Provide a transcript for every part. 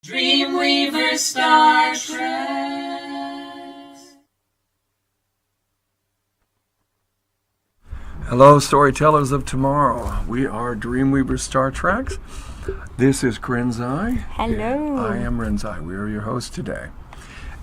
DreamWeavers StarTrax. Hello, storytellers of tomorrow. We are DreamWeavers StarTrax. This is Krenzai. Hello. I am Renzai. We are your hosts today.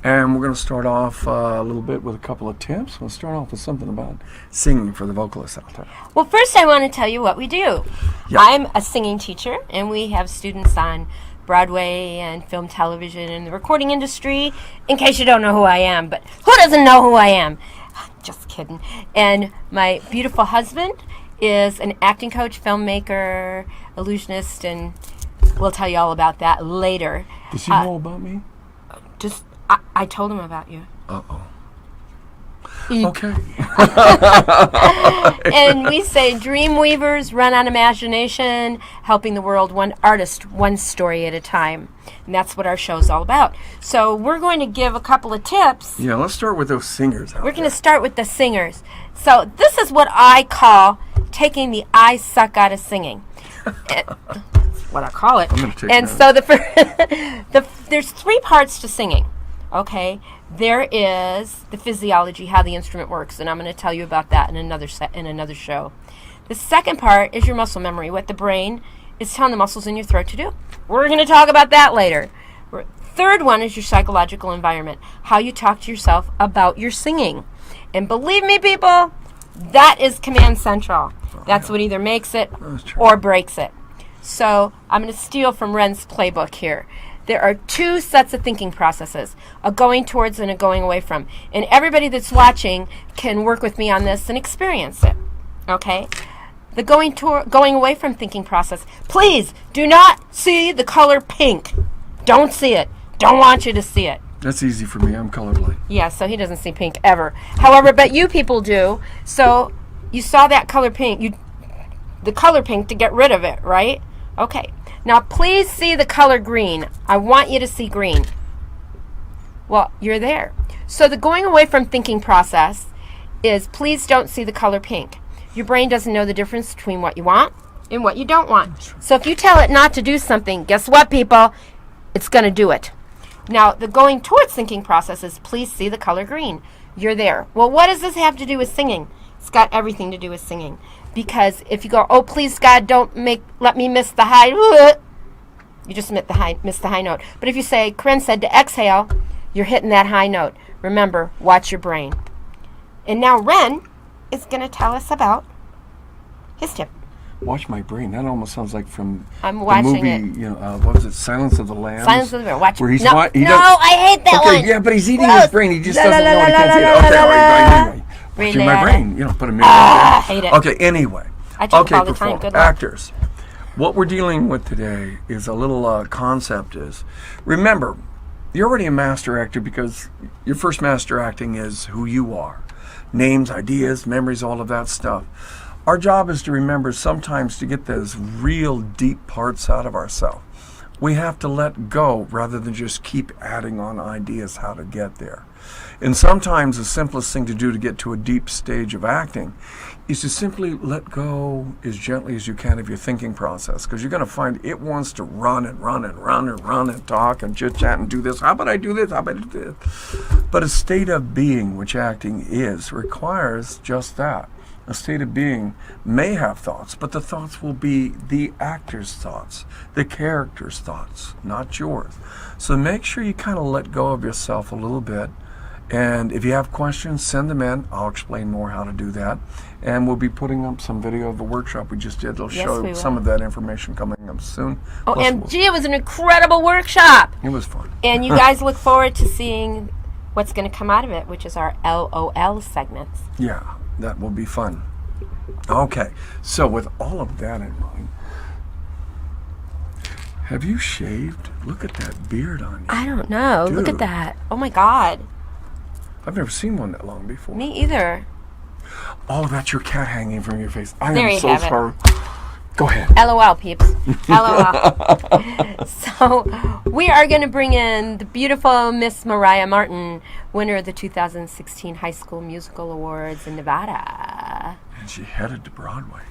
And we're going to start off a little bit with a couple of tips. We'll start off with something about singing for the vocalists out there. Well, first I want to tell you what we do. Yeah. I'm a singing teacher, and we have students on Broadway and film, television, and the recording industry, in case you don't know who I am. But who doesn't know who I am? Just kidding. And my beautiful husband is an acting coach, filmmaker, illusionist, and we'll tell you all about that later. Does he know about me? I told him about you. Uh-oh. Okay. And we say DreamWeavers run on imagination, helping the world one artist, one story at a time. And that's what our show's all about. So we're going to give a couple of tips. Yeah, let's start with those singers out We're going to start with the singers. So this is what I call taking the I suck out of singing. That's what I call it. I'm gonna take And that. so there's three parts to singing. Okay, there is the physiology, how the instrument works, and I'm going to tell you about that in another show. The second part is your muscle memory, what the brain is telling the muscles in your throat to do. We're going to talk about that later. Third one is your psychological environment, how you talk to yourself about your singing. And believe me, people, that is command central. That's what either makes it or breaks it. So I'm going to steal from Ren's playbook here. There are two sets of thinking processes, a going towards and a going away from. And everybody that's watching can work with me on this and experience it. Okay? The going away from thinking process. Please do not see the color pink. Don't see it. Don't want you to see it. That's easy for me. I'm colorblind. Yeah, so he doesn't see pink ever. However, but you people do. So you saw that color pink. The color pink to get rid of it, right? Okay. Now, please see the color green. I want you to see green. Well, you're there. So the going away from thinking process is please don't see the color pink. Your brain doesn't know the difference between what you want and what you don't want. So if you tell it not to do something, guess what, people? It's going to do it. Now, the going towards thinking process is please see the color green. You're there. Well, what does this have to do with singing? It's got everything to do with singing. Because if you go, oh, please, God, don't let me miss the high, you just miss the high note. But if you say, Corinne said to exhale, you're hitting that high note. Remember, watch your brain. And now Ren is going to tell us about his tip. Watch my brain. That almost sounds like from I'm the watching movie, what was it, Silence of the Lambs? Silence of the Lambs. Watch where he's no, I hate that one. Okay, yeah, but he's eating Gross. his brain. He just doesn't know he can't see it. Okay, all right, anyway. Watching my brain. Put a mirror I hate it. Okay, anyway. I do it all the time. Good luck. Actors. What we're dealing with today is a little concept is, remember, you're already a master actor because your first master acting is who you are. Names, ideas, memories, all of that stuff. Our job is to remember sometimes to get those real deep parts out of ourselves. We have to let go rather than just keep adding on ideas how to get there. And sometimes the simplest thing to do to get to a deep stage of acting is to simply let go as gently as you can of your thinking process, because you're going to find it wants to run and run and run and run and talk and chit-chat and do this. How about I do this? How about I do this? But a state of being, which acting is, requires just that. A state of being may have thoughts, but the thoughts will be the actor's thoughts, the character's thoughts, not yours. So make sure you kind of let go of yourself a little bit. And if you have questions, send them in. I'll explain more how to do that. And we'll be putting up some video of the workshop we just did. It'll show some of that information coming up soon. Oh, and it was an incredible workshop. It was fun. And you guys look forward to seeing what's going to come out of it, which is our LOL segments. Yeah, that will be fun. Okay, so with all of that in mind, have you shaved? Look at that beard on you. I don't know. Dude. Look at that. Oh, my God. I've never seen one that long before. Me either. Oh, that's your cat hanging from your face. I There am you so have it. sorry. Go ahead. LOL, peeps. LOL. So we are going to bring in the beautiful Miss MariahMartin, winner of the 2016 High School Musical Awards in Nevada. And she headed to Broadway.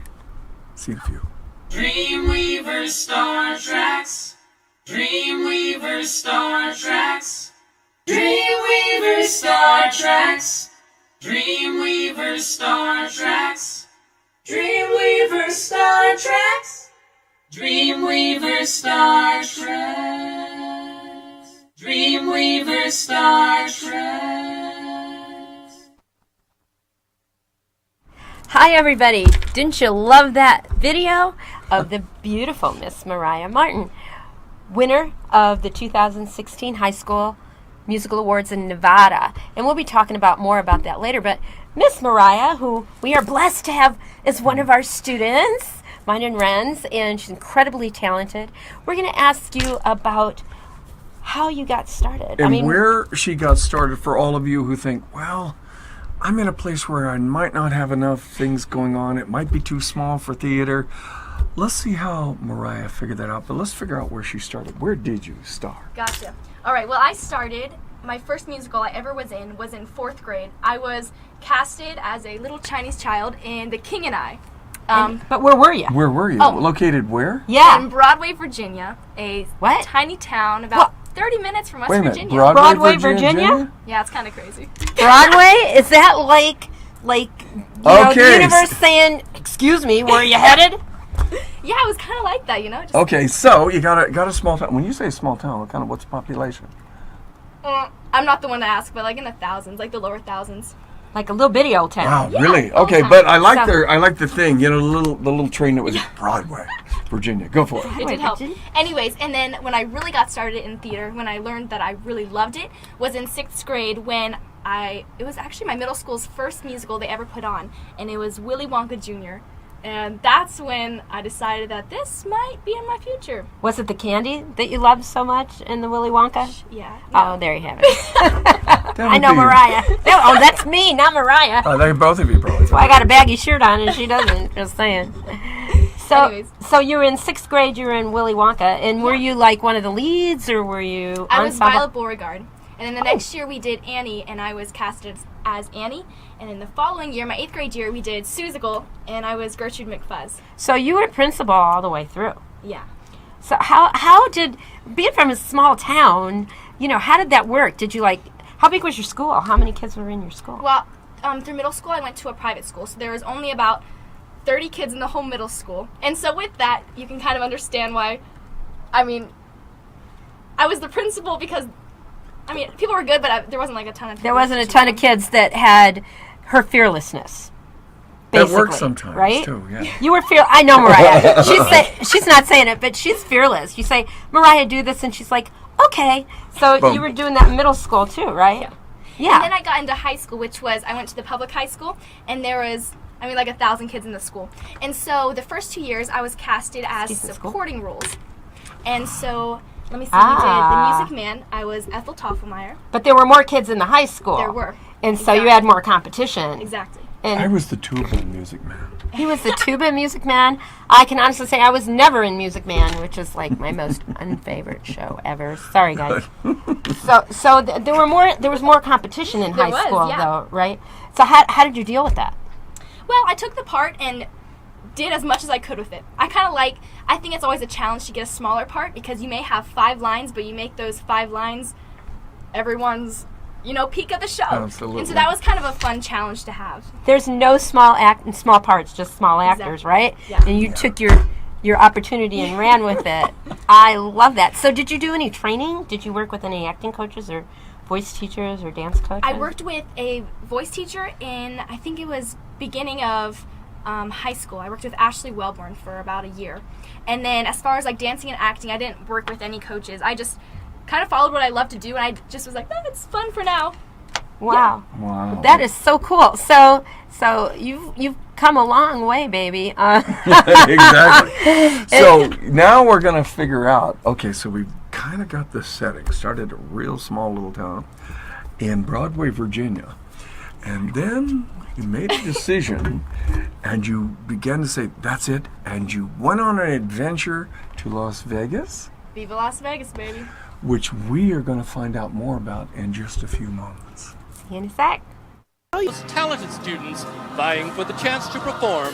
See the view. DreamWeavers StarTrax. DreamWeavers StarTrax. DreamWeavers StarTrax. DreamWeavers StarTrax. DreamWeavers StarTrax. DreamWeavers StarTrax. DreamWeavers StarTrax. Hi everybody! Didn't you love that video of the beautiful Miss MariahMartin, winner of the 2016 High School Musical Awards in Nevada? And we'll be talking about more about that later. But Miss Mariah, who we are blessed to have as one of our students, mine and Ren's, and she's incredibly talented. We're going to ask you about how you got started. And where she got started, for all of you who think, well, I'm in a place where I might not have enough things going on. It might be too small for theater. Let's see how Mariah figured that out, but let's figure out where she started. Where did you start? Gotcha. All right, well, I started, my first musical I ever was in 4th grade. I was casted as a little Chinese child in The King and I. But where were you? Where were you? Oh. Located where? Yeah. In Broadway, Virginia, a What? tiny town about 30 minutes from West Wait a minute. Virginia. Broadway, Virginia? Yeah, it's kind of crazy. Broadway? Is that like you know, the Okay. universe saying, excuse me, where are you headed? Yeah, it was kind of like that, you know? Just, Okay, so you got a small town. When you say small town, what's the population? I'm not the one to ask, but like in the thousands, like the lower thousands. Like a little bitty old town. Wow, Yeah, really? old Okay, town. but I like So- the thing, you know, the little train that was Broadway, Virginia. Go for it. It did help. Virginia? Anyways, and then when I really got started in theater, when I learned that I really loved it, was in 6th grade when it was actually my middle school's first musical they ever put on, and it was Willy Wonka Jr. And that's when I decided that this might be in my future. Was it the candy that you loved so much in the Willy Wonka? Yeah. Oh, there you have it. That I would know be- Mariah. Oh, that's me, not Mariah. Oh, they both of you probably. Well, I got a baggy shirt on and she doesn't. Just saying. Anyways. So you were in 6th grade. You were in Willy Wonka, and were you like one of the leads, or were you? I was ensemble? Violet Beauregard. And then the next year we did Annie, and I was casted as Annie. And in the following year, my 8th grade year, we did Susical, and I was Gertrude McFuzz. So you were principal all the way through. Yeah. So how did, being from a small town, you know, how did that work? Did you how big was your school? How many kids were in your school? Well, through middle school, I went to a private school, so there was only about 30 kids in the whole middle school. And so with that, you can kind of understand why, I was the principal because, people were good, but there wasn't like a ton of people. There wasn't a ton of kids that had her fearlessness. That Basically, works sometimes right? too. Yeah. You were I know Mariah. She's not saying it, but she's fearless. You say, Mariah, do this, and she's like, okay. So Boom. you were doing that in middle school too, right? Yeah. And then I got into high school, which was, I went to the public high school, and there was, like 1,000 kids in the school. And so the first 2 years, I was casted as Decent school. supporting roles. And so, let me see, Ah. we did The Music Man. I was Ethel Toffelmeyer. But there were more kids in the high school. There were. And so you had more competition. Exactly. I And was the tuba music man. he was the tuba Music Man. I can honestly say I was never in Music Man, which is like my most unfavorite show ever. Sorry, guys. So there was more competition in There high was, school, yeah. though, right? So how did you deal with that? Well, I took the part and did as much as I could with it. I think it's always a challenge to get a smaller part because you may have 5 lines, but you make those 5 lines everyone's, peak of the show. Absolutely. And so that was kind of a fun challenge to have. There's no small parts, just small actors, Exactly. right? Yeah. And you took your opportunity and ran with it. I love that. So did you do any training? Did you work with any acting coaches or voice teachers or dance coaches? I worked with a voice teacher in, I think it was beginning of high school. I worked with Ashley Wellborn for about a year. And then as far as like dancing and acting, I didn't work with any coaches. I just kind of followed what I love to do, and I just was like, it's fun for now. Wow. Wow. That is so cool. So you've come a long way, baby. Exactly. So now we're going to figure out, okay, so we've kind of got the setting. Started a real small little town in Broadway, Virginia. And then you made a decision and you began to say, that's it. And you went on an adventure to Las Vegas, Viva Las Vegas, baby. which we are going to find out more about in just a few moments. See you in a sec. Those talented students vying for the chance to perform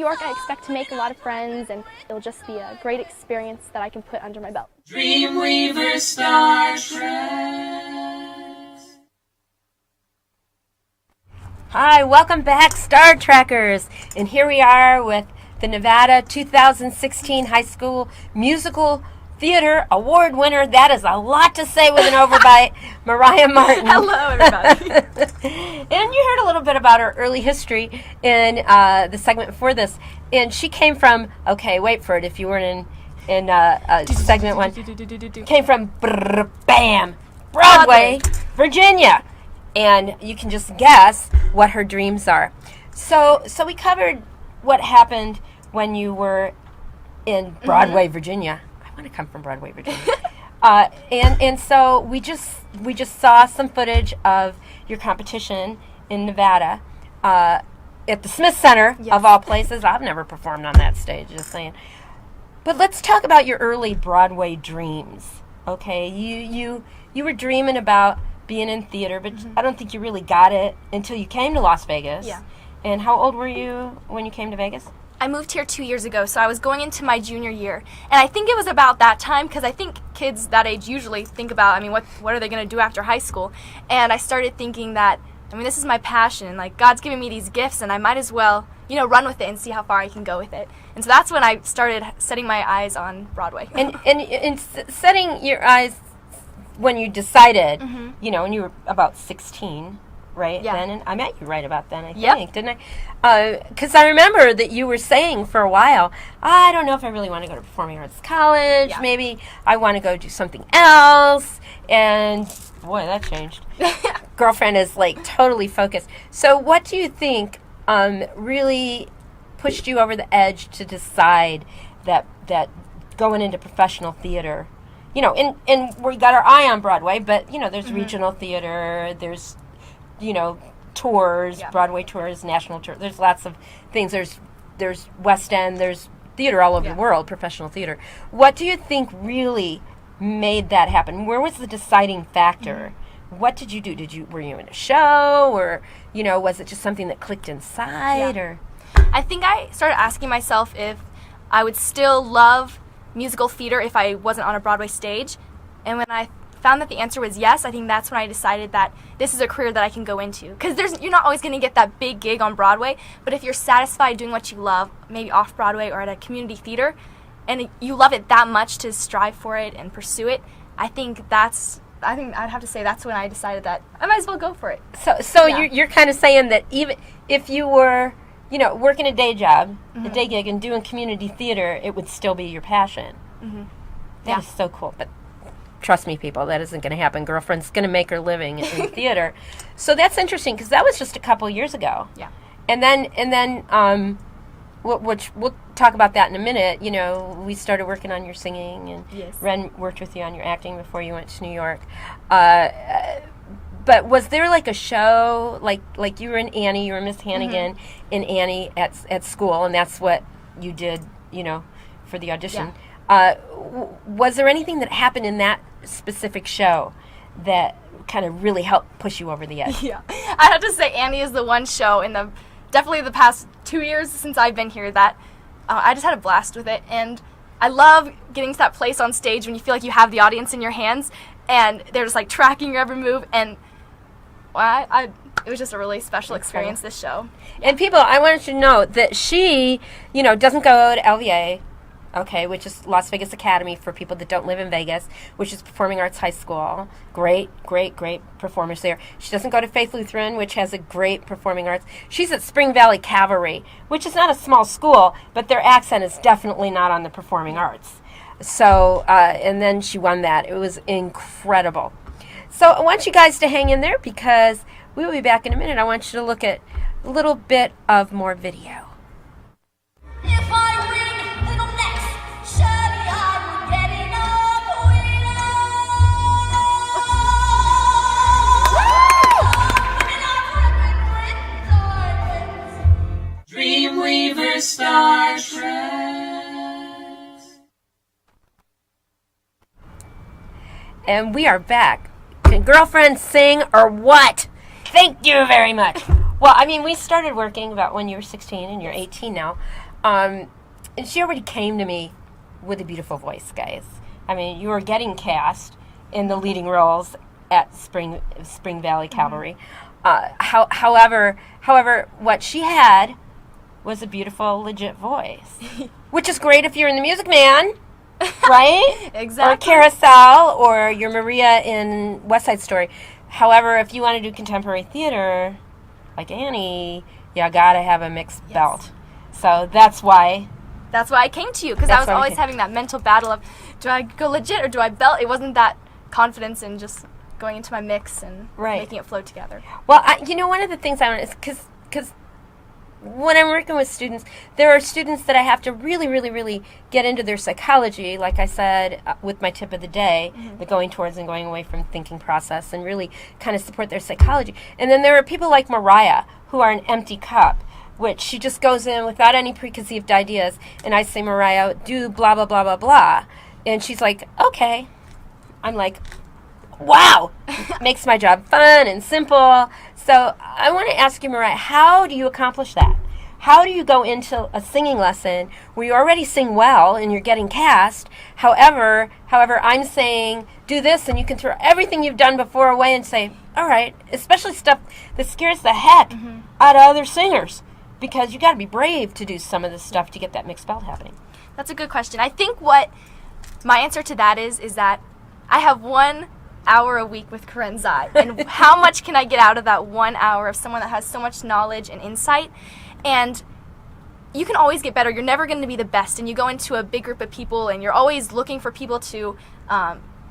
York, I expect to make a lot of friends, and it'll just be a great experience that I can put under my belt. DreamWeavers StarTrax. Hi, welcome back, Star Trackers. And here we are with the Nevada 2016 High School Musical Theater Award winner. That is a lot to say with an overbite, MariahMartin. Hello, everybody. And you heard a little bit about her early history in the segment before this. And she came from, okay, wait for it if you weren't in segment one, came from Broadway, Virginia. And you can just guess what her dreams are. So we covered what happened when you were in Broadway, Virginia. I want to come from Broadway, Virginia. And so we just saw some footage of your competition in Nevada at the Smith Center, of all places. I've never performed on that stage, just saying. But let's talk about your early Broadway dreams. Okay, you were dreaming about being in theater, but I don't think you really got it until you came to Las Vegas. Yeah. And how old were you when you came to Vegas? I moved here 2 years ago, so I was going into my junior year. And I think it was about that time, because I think kids that age usually think about, I mean, what are they going to do after high school? And I started thinking that, I mean, this is my passion. Like, God's giving me these gifts, and I might as well, run with it and see how far I can go with it. And so that's when I started setting my eyes on Broadway. And setting your eyes when you decided, when you were about 16, right? Yeah. Then, and I met you right about then, I Yep. think, didn't I? Because I remember that you were saying for a while, I don't know if I really want to go to performing arts college. Yeah. Maybe I want to go do something else. And boy, that changed. Girlfriend is like totally focused. So what do you think really pushed you over the edge to decide that going into professional theater, and we got our eye on Broadway, but there's regional theater, there's tours, Broadway tours, national tours. There's lots of things. There's West End. There's theater all over the world, professional theater. What do you think really made that happen? Where was the deciding factor? What did you do? Were you in a show, or was it just something that clicked inside, or? I think I started asking myself if I would still love musical theater if I wasn't on a Broadway stage. And when I found that the answer was yes, I think that's when I decided that this is a career that I can go into. Because you're not always going to get that big gig on Broadway, but if you're satisfied doing what you love, maybe off Broadway or at a community theater, and you love it that much to strive for it and pursue it, I think I'd have to say that's when I decided that I might as well go for it. So you're kind of saying that even if you were working a day job, a day gig, and doing community theater, it would still be your passion. That is so cool. But trust me, people, that isn't going to happen. Girlfriend's going to make her living in theater. So that's interesting, because that was just a couple years ago. Yeah. And then, which we'll talk about that in a minute. We started working on your singing, and Ren worked with you on your acting before you went to New York. But was there like a show, like you were in Annie, you were Miss Hannigan in Annie at school, and that's what you did, for the audition. Yeah. Was there anything that happened in that specific show that kind of really helped push you over the edge? Yeah, I have to say Annie is the one show in definitely the past 2 years since I've been here that I just had a blast with it, and I love getting to that place on stage when you feel like you have the audience in your hands, and they're just like tracking your every move, and it was just a really special experience, this show. And people, I wanted you to know that she, doesn't go to LVA, okay, which is Las Vegas Academy for people that don't live in Vegas, which is Performing Arts High School. Great performers there. She doesn't go to Faith Lutheran, which has a great performing arts. She's at Spring Valley Cavalry, which is not a small school, but their accent is definitely not on the performing arts. So, and then she won that. It was incredible. So I want you guys to hang in there, because we will be back in a minute. I want you to look at a little bit of more video. If I ring little necks, surely I'm getting up DreamWeavers StarTrax. And we are back. Can girlfriends sing or what? Thank you very much. Well, I mean, we started working about when you were 16 and you're 18 now. And she already came to me with a beautiful voice, guys. I mean, you were getting cast in the leading roles at Spring Valley Cavalry. However, what she had was a beautiful, legit voice, which is great if you're in the Music Man, right? Exactly. Or Carousel, or your Maria in West Side Story. However, if you want to do contemporary theater, like Annie, you gotta have a mixed belt. So that's why I came to you, because I was why we always came. having that mental battle of, do I go legit or do I belt? It wasn't that confidence in just going into my mix and Right. making it flow together. Well, one of the things I want is because when I'm working with students, there are students that I have to really, really, really get into their psychology, like I said with my tip of the day, the going towards and going away from thinking process, and really kind of support their psychology. And then there are people like Mariah, who are an empty cup, which she just goes in without any preconceived ideas, and I say, Mariah, do blah, blah, blah, blah, blah. And she's like, okay. I'm like, wow, makes my job fun and simple. So I want to ask you, Mariah, how do you accomplish that? How do you go into a singing lesson where you already sing well and you're getting cast? However, I'm saying do this, and you can throw everything you've done before away and say, all right, especially stuff that scares the heck out of other singers, because you got to be brave to do some of this stuff to get that mixed belt happening. That's a good question. I think what my answer to that is that I have 1 hour a week with Karenzai, and how much can I get out of that 1 hour of someone that has so much knowledge and insight? And you can always get better. You're never going to be the best, and you go into a big group of people and you're always looking for people to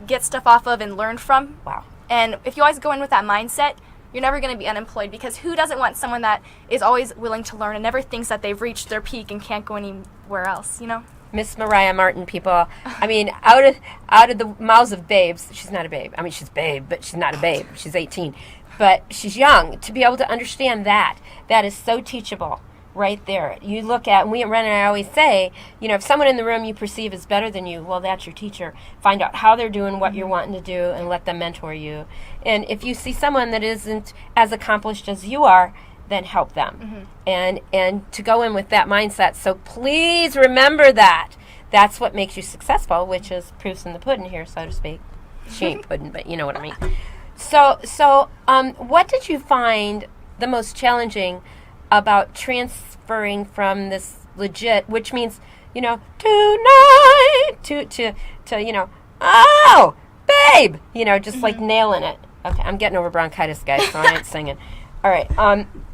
get stuff off of and learn from. Wow. And if you always go in with that mindset, you're never going to be unemployed, because who doesn't want someone that is always willing to learn and never thinks that they've reached their peak and can't go anywhere else, you know? Miss MariahMartin, people. I mean, out of the mouths of babes, she's not a babe. I mean, she's a babe, but she's not a babe. She's 18. But she's young. To be able to understand that is so teachable right there. You look at, Ren and I always say, if someone in the room you perceive is better than you, well, that's your teacher. Find out how they're doing what you're wanting to do and let them mentor you. And if you see someone that isn't as accomplished as you are, then help them. And to go in with that mindset. So please remember that. That's what makes you successful, which is proofs in the pudding here, so to speak. She ain't pudding, but you know what I mean. So what did you find the most challenging about transferring from this legit, which means, tonight, to oh, babe, just like nailing it. Okay, I'm getting over bronchitis, guys, so I ain't singing. All right.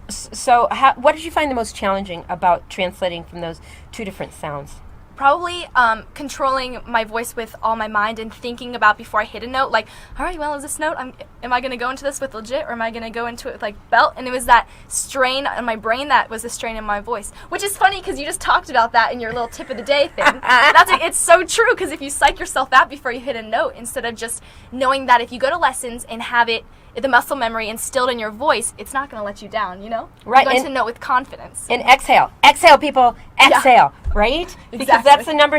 So what did you find the most challenging about translating from those two different sounds? Probably controlling my voice with all my mind and thinking about before I hit a note, like, all right, well, is this note, am I going to go into this with legit, or am I going to go into it with, like, belt? And it was that strain on my brain that was the strain in my voice, which is funny because you just talked about that in your little tip of the day thing. It's so true, because if you psych yourself out before you hit a note, instead of just knowing that if you go to lessons and have the muscle memory instilled in your voice, it's not going to let you down, Right. You're going to know with confidence. And exhale, people, exhale, right? Because Exactly. that's the number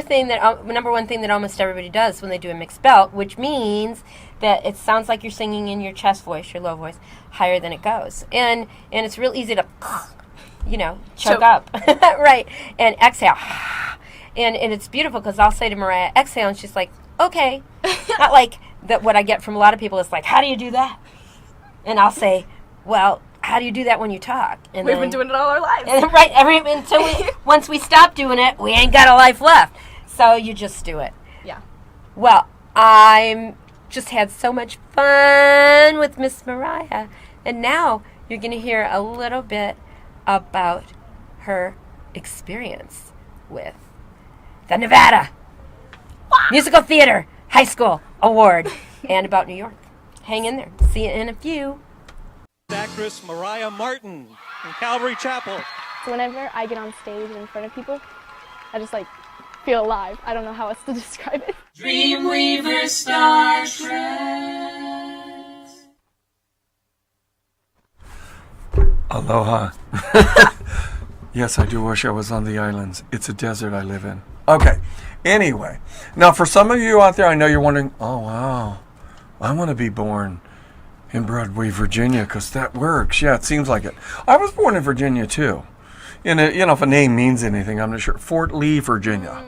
one thing that almost everybody does when they do a mixed belt, which means that it sounds like you're singing in your chest voice, your low voice, higher than it goes, and it's real easy to, choke up, right? And exhale, and it's beautiful because I'll say to Mariah, exhale, and she's like, okay, not like that. What I get from a lot of people is like, how do you do that? And I'll say, well, how do you do that when you talk? And We've been doing it all our lives. And right, once we stop doing it, we ain't got a life left. So you just do it. Yeah. Well, I'm just had so much fun with Miss Mariah, and now you're going to hear a little bit about her experience with the Nevada Musical Theater High School Award and about New York. Hang in there. See you in a few. Actress MariahMartin in Calvary Chapel. So whenever I get on stage in front of people, I just feel alive. I don't know how else to describe it. DreamWeavers StarTrax. Aloha. Yes, I do wish I was on the islands. It's a desert I live in. Okay. Anyway, now for some of you out there, I know you're wondering, oh, wow, I want to be born in Broadway, Virginia, because that works. Yeah, it seems like it. I was born in Virginia, too. And if a name means anything, I'm not sure. Fort Lee, Virginia.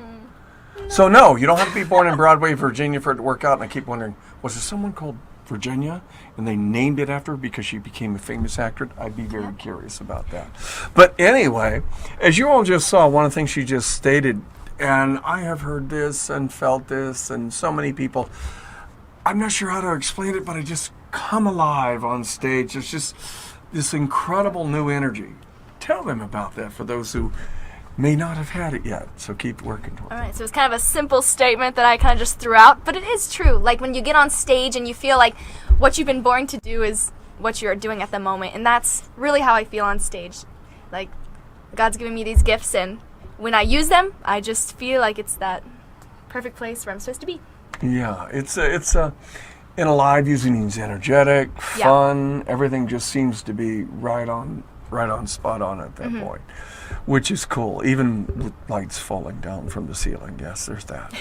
So no, you don't have to be born in Broadway, Virginia for it to work out. And I keep wondering, was there someone called Virginia and they named it after her because she became a famous actor? I'd be very curious about that. But anyway, as you all just saw, one of the things she just stated, and I have heard this and felt this, and so many people, I'm not sure how to explain it, but I just come alive on stage. There's just this incredible new energy. Tell them about that for those who may not have had it yet. So keep working towards it. All right, so it's kind of a simple statement that I kind of just threw out, but it is true. Like when you get on stage and you feel like what you've been born to do is what you're doing at the moment, and that's really how I feel on stage. Like God's given me these gifts, and when I use them, I just feel like it's that perfect place where I'm supposed to be. Yeah, it's in a live music means energetic, fun. Everything just seems to be right on spot on at that point, which is cool. Even with lights falling down from the ceiling. Yes, there's that.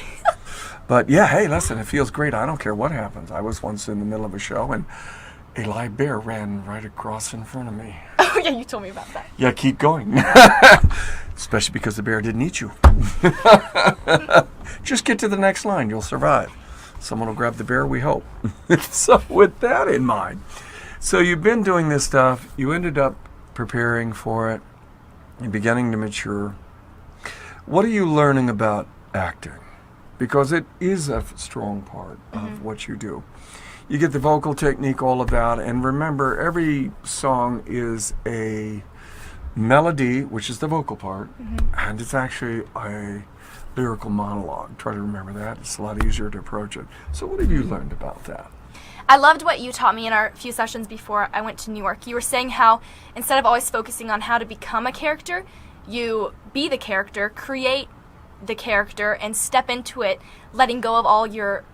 But yeah, hey, listen, it feels great. I don't care what happens. I was once in the middle of a show and a live bear ran right across in front of me. Oh yeah, you told me about that. Yeah, keep going. Especially because the bear didn't eat you. Just get to the next line. You'll survive. Someone will grab the bear, we hope. So with that in mind, so you've been doing this stuff. You ended up preparing for it. You're beginning to mature. What are you learning about acting? Because it is a strong part of what you do. You get the vocal technique, all of that. And remember, every song is a melody, which is the vocal part, and it's actually a lyrical monologue. Try to remember that. It's a lot easier to approach it. So what have you learned about that? I loved what you taught me in our few sessions before I went to New York. You were saying how instead of always focusing on how to become a character, you be the character, create the character, and step into it, letting go of all your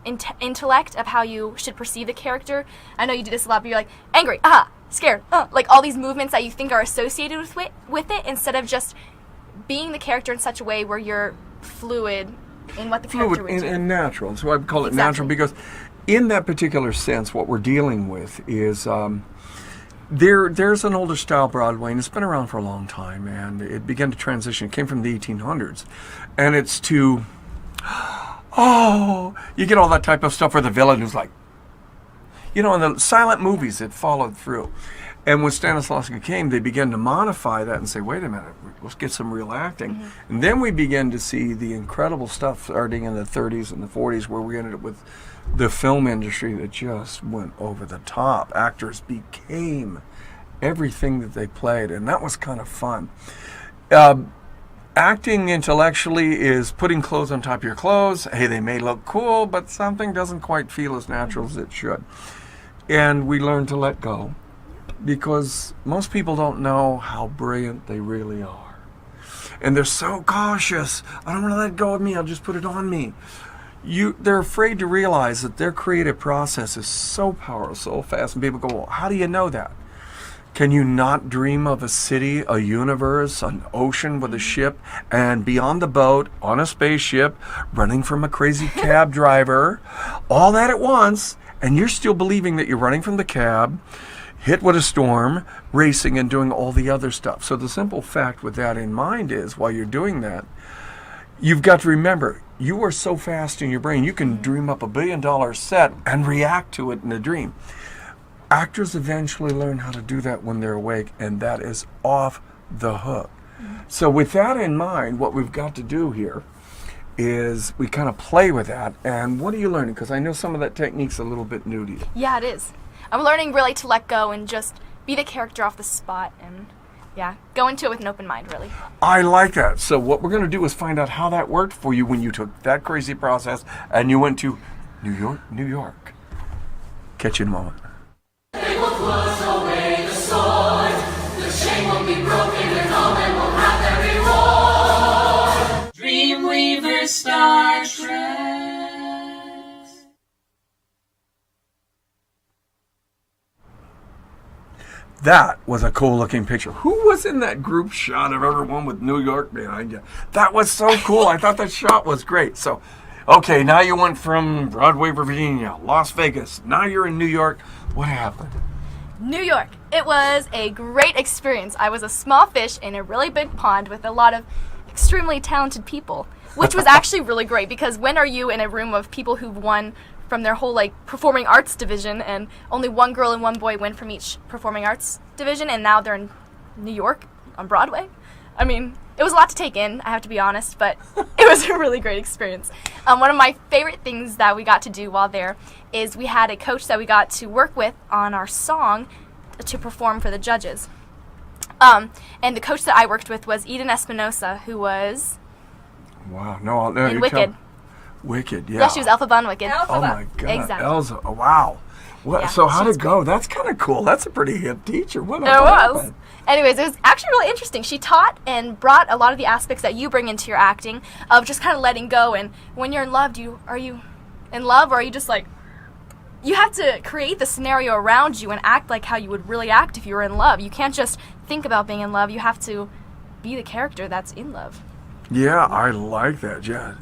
intellect of how you should perceive the character. I know you do this a lot, but you're like, angry, scared, like all these movements that you think are associated with it, instead of just being the character in such a way where you're fluid in what the character would do. And natural. So I call it natural because in that particular sense, what we're dealing with is there's an older style Broadway, and it's been around for a long time, and it began to transition. It came from the 1800s, and it's to, you get all that type of stuff where the villain who's like, in the silent movies it followed through. And when Stanislavski came, they began to modify that and say, wait a minute, let's get some real acting. And then we began to see the incredible stuff starting in the 30s and the 40s where we ended up with the film industry that just went over the top. Actors became everything that they played, and that was kind of fun. Acting intellectually is putting clothes on top of your clothes. Hey, they may look cool, but something doesn't quite feel as natural as it should. And we learn to let go, because most people don't know how brilliant they really are. And they're so cautious. I don't want to let go of me. I'll just put it on me. They're afraid to realize that their creative process is so powerful, so fast. And people go, well, how do you know that? Can you not dream of a city, a universe, an ocean with a ship, and be on the boat, on a spaceship, running from a crazy cab driver, all that at once, and you're still believing that you're running from the cab, hit with a storm, racing, and doing all the other stuff. So the simple fact with that in mind is, while you're doing that, you've got to remember, you are so fast in your brain, you can dream up $1 billion set and react to it in a dream. Actors eventually learn how to do that when they're awake, and that is off the hook. So with that in mind, what we've got to do here is we kind of play with that. And what are you learning? Because I know some of that technique's a little bit new to you. Yeah, it is. I'm learning really to let go and just be the character off the spot and, go into it with an open mind, really. I like that. So what we're going to do is find out how that worked for you when you took that crazy process and you went to New York. Catch you in a moment. They will close away the sword. The chain will be broken and all men will have their reward. DreamWeavers StarTrax. That was a cool looking picture. Who was in that group shot of everyone with New York behind you? That was so cool. I thought that shot was great. So, okay, now you went from Broadway, Virginia, Las Vegas. Now you're in New York. What happened? New York. It was a great experience. I was a small fish in a really big pond with a lot of extremely talented people, which was actually really great because when are you in a room of people who've won from their whole like performing arts division, and only one girl and one boy went from each performing arts division, and now they're in New York on Broadway? I mean, it was a lot to take in, I have to be honest, but it was a really great experience. One of my favorite things that we got to do while there is we had a coach that we got to work with on our song to perform for the judges. And the coach that I worked with was Eden Espinosa, who was Wow. No, in Wicked. Wicked, yeah. Yeah, she was Elphaba in Wicked. Oh my God. Exactly. Elsa. Oh, wow. What, Yeah, so how'd she's it go? That's kind of cool. That's a pretty hip teacher. What It was. happened? Anyways, it was actually really interesting. She taught and brought a lot of the aspects that you bring into your acting of just kind of letting go. And when you're in love, are you in love, or are you just like, you have to create the scenario around you and act like how you would really act if you were in love. You can't just think about being in love. You have to be the character that's in love. Yeah, I like that. Yeah.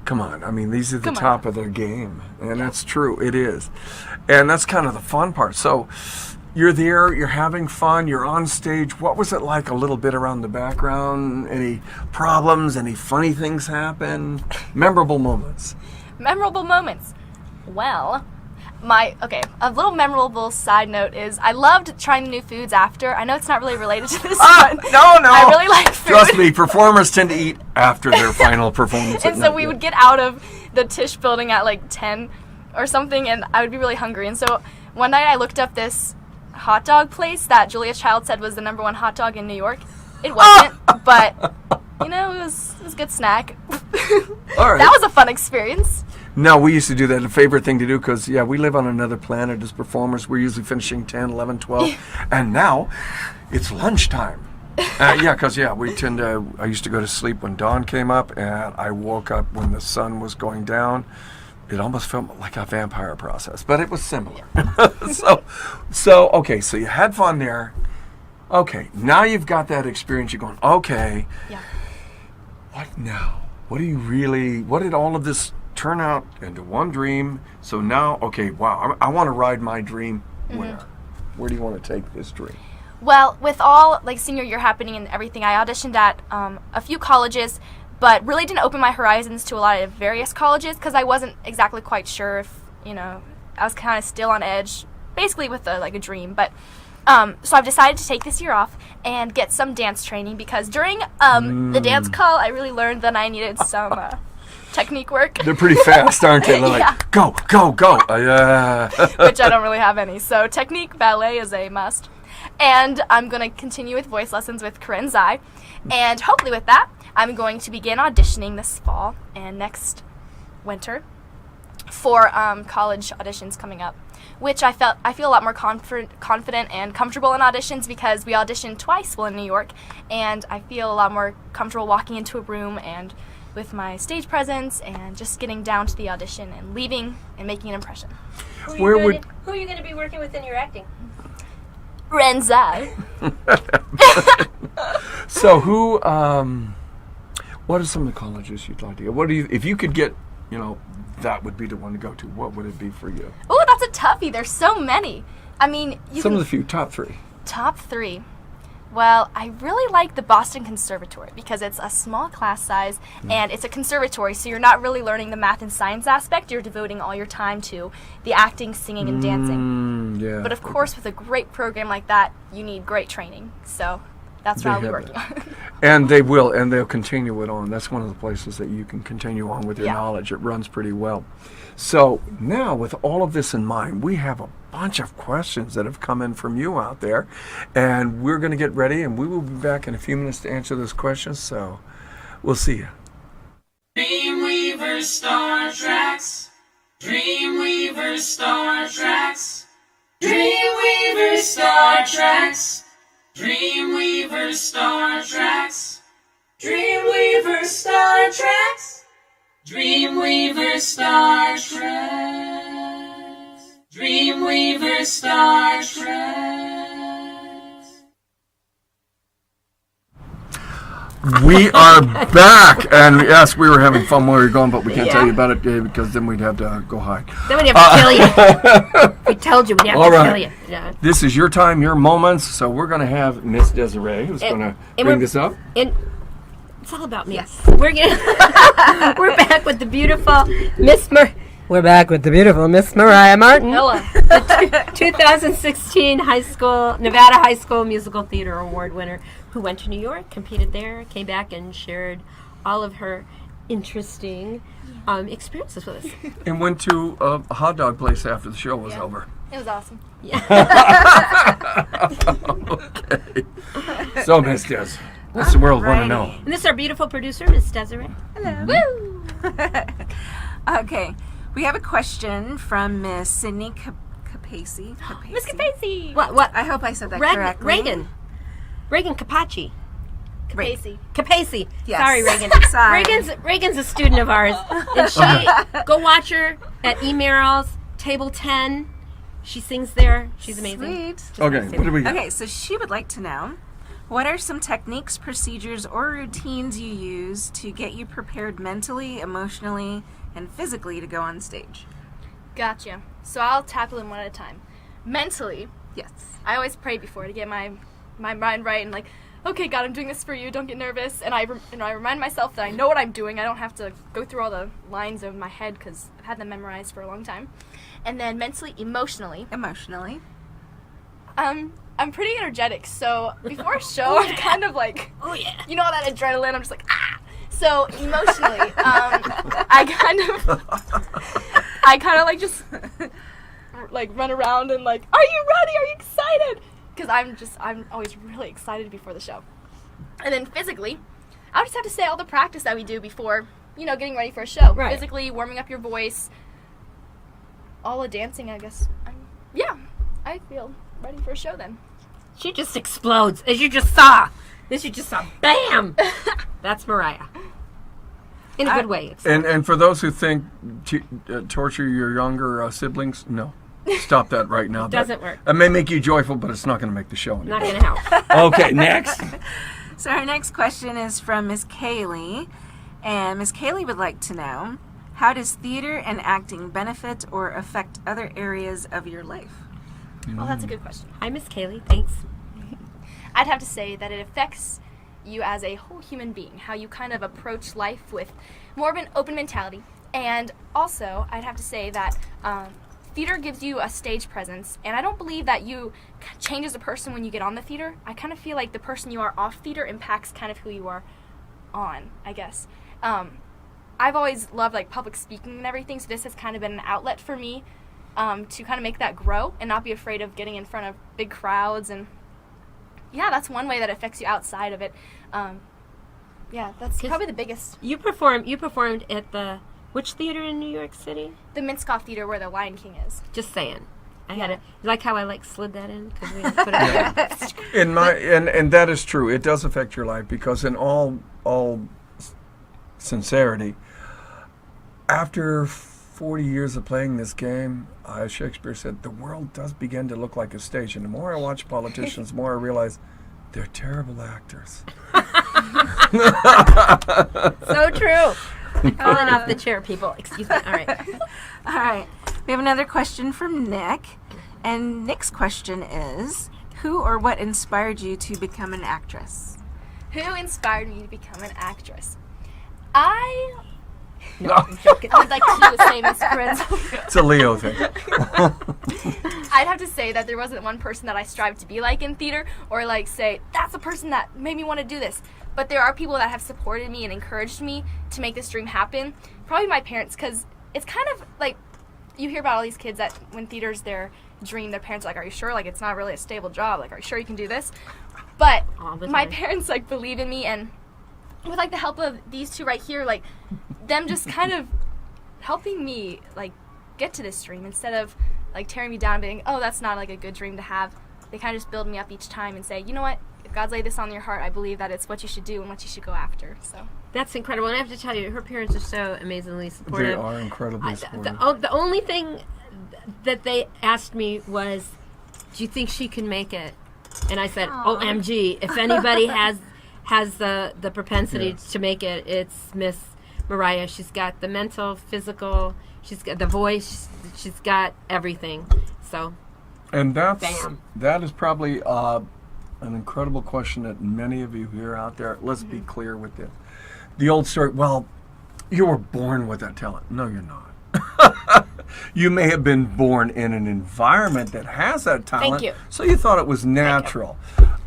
Come on. I mean, these are the top of their game. And that's true. It is. And that's kind of the fun part. So you're there, you're having fun, you're on stage. What was it like a little bit around the background? Any problems? Any funny things happen? Memorable moments. Memorable moments. Well, a little memorable side note is I loved trying the new foods after. I know it's not really related to this, but No. I really like food. Trust me, performers tend to eat after their final performance. And so we would get out of the Tisch building at like 10 or something, and I would be really hungry. And so one night I looked up this hot dog place that Julia Child said was the #1 hot dog in New York. It wasn't, but you know, it was a good snack. All right. That was a fun experience. No, we used to do that. A favorite thing to do because, yeah, we live on another planet as performers. We're usually finishing 10, 11, 12. And now it's lunchtime. Yeah, because, we tend to, I used to go to sleep when dawn came up, and I woke up when the sun was going down. It almost felt like a vampire process, but it was similar. Okay, so you had fun there. Okay, now you've got that experience. You're going, okay, what now? What did all of this turn out into one dream? So now, okay, wow, I want to ride my dream. Where do you want to take this dream? Well, with all like senior year happening and everything, I auditioned at a few colleges, but really didn't open my horizons to a lot of various colleges because I wasn't exactly quite sure if, I was kind of still on edge, basically with a dream. But so I've decided to take this year off and get some dance training because during the dance call, I really learned that I needed some technique work. They're pretty fast, aren't they? They're like, go, go, go. Which I don't really have any. So technique, ballet is a must. And I'm going to continue with voice lessons with Corinne Zai. And hopefully with that, I'm going to begin auditioning this fall and next winter for college auditions coming up, which I feel a lot more confident and comfortable in auditions because we auditioned twice while in New York, and I feel a lot more comfortable walking into a room and with my stage presence and just getting down to the audition and leaving and making an impression. Who are you going to be working with in your acting? Renzai. So what are some of the colleges you'd like to go? If you could get, that would be the one to go to, what would it be for you? Oh, that's a toughie. There's so many. I mean, Some of the few, top three. Top three. Well, I really like the Boston Conservatory because it's a small class size and it's a conservatory, so you're not really learning the math and science aspect. You're devoting all your time to the acting, singing, and dancing. Yeah. But of course, with a great program like that, you need great training. So that's what I'll be working on. And they will, and they'll continue it on. That's one of the places that you can continue on with your Yeah. knowledge. It runs pretty well. So now, with all of this in mind, we have a bunch of questions that have come in from you out there, and we're going to get ready, and we will be back in a few minutes to answer those questions. So we'll see you. DreamWeavers StarTrax. DreamWeavers StarTrax. DreamWeavers StarTrax. DreamWeavers StarTrax. DreamWeavers StarTrax. DreamWeavers StarTrax. DreamWeavers StarTrax. We are back, and yes, we were having fun where we were going, but we can't tell you about it, Dave, because then we'd have to go hide. Then we'd have to kill you. We told you we'd have All to right. kill you. Yeah. This is your time, your moments, so we're going to have Miss Desiree, who's going to bring we're- this up. And it's all about me. Yes. We're we're back with the beautiful We're back with the beautiful Miss Mariah Martin. Hello. The 2016 Nevada High School Musical Theater Award winner, who went to New York, competed there, came back and shared all of her interesting experiences with us. And went to a hot dog place after the show was over. It was awesome. Okay. So, Miss Des, what's the world want to know? And this is our beautiful producer, Miss Desiree. Hello. Woo! Okay, we have a question from Miss Sydney Capacey. Miss Capacey. What? I hope I said that correctly. Reagan Capaci. Capacey. Capacey. Yes. Sorry, Reagan. Sorry. Reagan's a student of ours. And she, go watch her at Emeralds, Table 10. She sings there. She's amazing. Sweet. Just Okay, amazing. what do we got? Okay, so she would like to know, what are some techniques, procedures, or routines you use to get you prepared mentally, emotionally, and physically to go on stage? Gotcha. So I'll tackle them one at a time. Mentally, Yes. I always pray before to get my mind right and like, okay, God, I'm doing this for you. Don't get nervous. And I remind myself that I know what I'm doing. I don't have to go through all the lines of my head because I've had them memorized for a long time. And then mentally, emotionally, Emotionally. I'm pretty energetic. So before a show, I'm kind of like, Oh, yeah. you know, that adrenaline. I'm just like, ah. So emotionally, I kind of like just like run around and like, are you ready? Are you excited? Because I'm always really excited before the show. And then physically, I'll just have to say all the practice that we do before, getting ready for a show. Right. Physically, warming up your voice, all the dancing, I guess. I feel ready for a show then. She just explodes, as you just saw. This you just saw. Bam! That's Mariah. In a good way. And for those who think torture your younger siblings, no. Stop that right now. Doesn't work. It may make you joyful, but it's not going to make the show any Not better. going to help. Okay, next. So our next question is from Miss Kaylee, and Miss Kaylee would like to know, how does theater and acting benefit or affect other areas of your life? Well, that's a good question. Hi, Miss Kaylee. Thanks. I'd have to say that it affects you as a whole human being, how you kind of approach life with more of an open mentality. And also, I'd have to say that theater gives you a stage presence, and I don't believe that you change as a person when you get on the theater. I kind of feel like the person you are off theater impacts kind of who you are on, I guess. I've always loved like public speaking and everything, so this has kind of been an outlet for me to kind of make that grow and not be afraid of getting in front of big crowds. And yeah, that's one way that affects you outside of it. Yeah, that's probably the biggest. You performed at which theater in New York City? The Minskoff Theater where the Lion King is. Just saying. I had it. You like how I slid that in? Because we put it there. And that is true. It does affect your life because in all sincerity, after 40 years of playing this game, as Shakespeare said, the world does begin to look like a stage. And the more I watch politicians, the more I realize they're terrible actors. So true. Falling off the chair, people. Excuse me. All right. All right. We have another question from Nick. And Nick's question is, who or what inspired you to become an actress? Who inspired me to become an actress? No, I'm joking. I'd like to say, Miss Prince. It's a Leo thing. I'd have to say that there wasn't one person that I strived to be like in theater or like say, that's the person that made me want to do this. But there are people that have supported me and encouraged me to make this dream happen. Probably my parents, because it's kind of like, you hear about all these kids that when theater's their dream, their parents are like, are you sure? Like, it's not really a stable job. Like, are you sure you can do this? But my parents, like, believe in me, and with, like, the help of these two right here, like, them just kind of helping me, like, get to this dream instead of, like, tearing me down and being, oh, that's not, like, a good dream to have. They kind of just build me up each time and say, you know what? If God's laid this on your heart, I believe that it's what you should do and what you should go after. So That's incredible. And I have to tell you, her parents are so amazingly supportive. They are incredibly supportive. The only thing that they asked me was, do you think she can make it? And I said, OMG, if anybody has has the propensity Yes. to make it. It's Miss Mariah. She's got the mental, physical. She's got the voice. She's got everything. So, And that is probably an incredible question that many of you hear out there. Let's be clear with this. The old story, well, you were born with that talent. No, you're not. You may have been born in an environment that has that talent. Thank you. So you thought it was natural.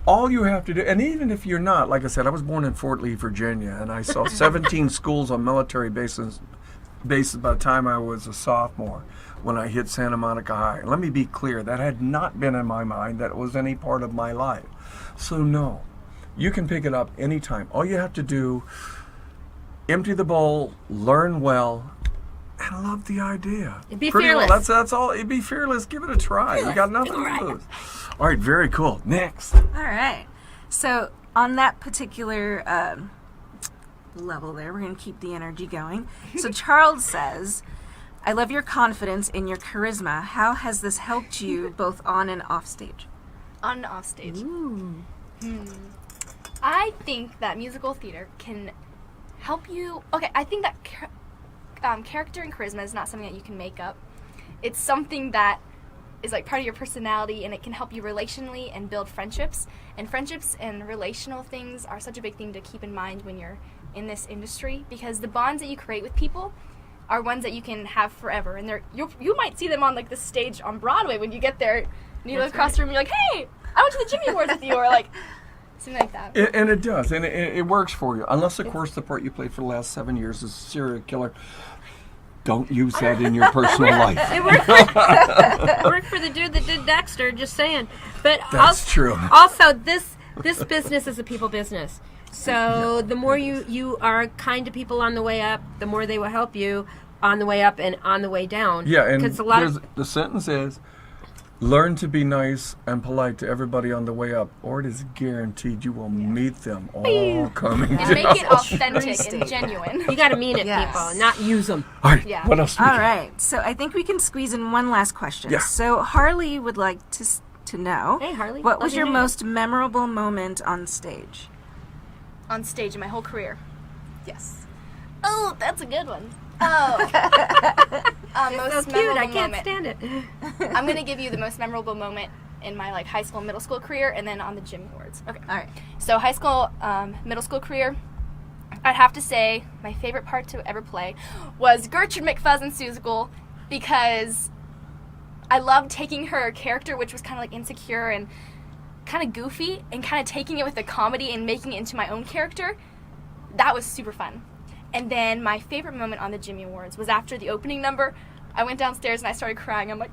All you have to do, and even if you're not, like I said, I was born in Fort Lee, Virginia, and I saw 17 schools on military bases by the time I was a sophomore when I hit Santa Monica High. Let me be clear, that had not been in my mind that it was any part of my life. So no, you can pick it up anytime. All you have to do, empty the bowl, learn well, and love the idea. Be Pretty fearless. Well, that's all. Be fearless. Give it a try. You got nothing to lose. All right, very cool. Next. All right. So on that particular level there, we're going to keep the energy going. So Charles says, I love your confidence and your charisma. How has this helped you both on and off stage? On and off stage. I think that musical theater can help you. Okay, I think that character and charisma is not something that you can make up. It's something that is like part of your personality, and it can help you relationally and build friendships. And friendships and relational things are such a big thing to keep in mind when you're in this industry, because the bonds that you create with people are ones that you can have forever. And you might see them on like the stage on Broadway when you get there, and you look across the room, you're like, hey, I went to the Jimmy Awards with you, or like something like that. And it does, and it works for you. Unless, of course, the part you played for the last 7 years is a serial killer. Don't use that in your personal life. it worked for the dude that did Dexter. Just saying. But That's true. Also, this business is a people business. So the more you are kind to people on the way up, the more they will help you on the way up and on the way down. Yeah, and because the sentence is, learn to be nice and polite to everybody on the way up, or it is guaranteed you will meet them all coming And down. make it authentic and genuine. you got to mean it, Yes. people, not use them. All right, Yeah. what else do we All got? right. So I think we can squeeze in one last question. Yeah. So Harley would like to know, Hey, Harley. what was Love your to hear it. most memorable moment on stage? On stage in my whole career. Yes. Oh, that's a good one. Oh. So Most cute. I memorable can't moment. stand it. I'm going to give you the most memorable moment in my like high school and middle school career, and then on the Jimmy Awards. Okay. All right. So high school, middle school career, I'd have to say my favorite part to ever play was Gertrude McFuzz in Seussical, because I loved taking her character, which was kind of like insecure and kind of goofy, and kind of taking it with the comedy and making it into my own character. That was super fun. And then my favorite moment on the Jimmy Awards was after the opening number. I went downstairs and I started crying. I'm like,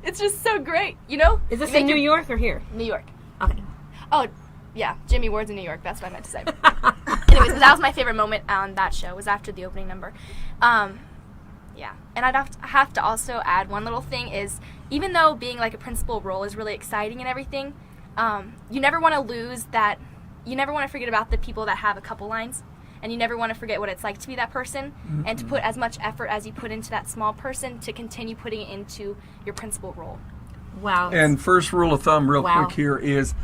it's just so great, you know? Is this You make in New your- York or here? New York. Okay. Oh, yeah, Jimmy Awards in New York. That's what I meant to say. Anyways, but that was my favorite moment on that show, was after the opening number. Yeah, and I'd have to also add one little thing is, even though being like a principal role is really exciting and everything, you never want to lose that. You never want to forget about the people that have a couple lines. And you never want to forget what it's like to be that person, and to put as much effort as you put into that small person to continue putting it into your principal role. Wow. And first rule of thumb, real Wow. quick here, is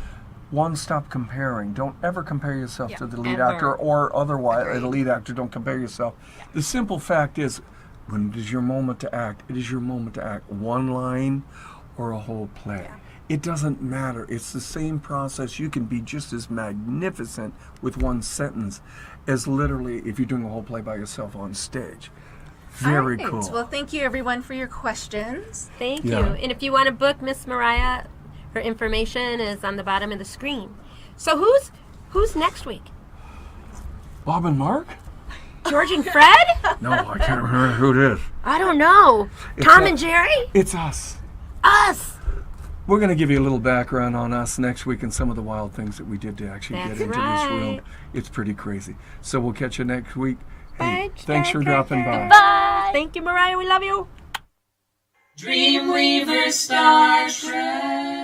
one, stop comparing. Don't ever compare yourself to the lead Ever. actor, or otherwise, the lead actor, don't compare yourself. The simple fact is, when it is your moment to act, it is your moment to act. One line or a whole play. It doesn't matter. It's the same process. You can be just as magnificent with one sentence as literally if you're doing a whole play by yourself on stage. Very All right. cool. Well, thank you everyone for your questions. Thank Yeah. you. And if you want to book Miss Mariah, her information is on the bottom of the screen. So who's next week? Bob and Mark? George and Fred? No, I can't remember who it is. I don't know. It's Tom a- and Jerry? It's us. Us. We're going to give you a little background on us next week and some of the wild things that we did to actually That's get into this room. right. It's pretty crazy. So we'll catch you next week. Hey, Bye. thanks for dropping by. Bye. Thank you, Mariah. We love you. DreamWeavers StarTrax.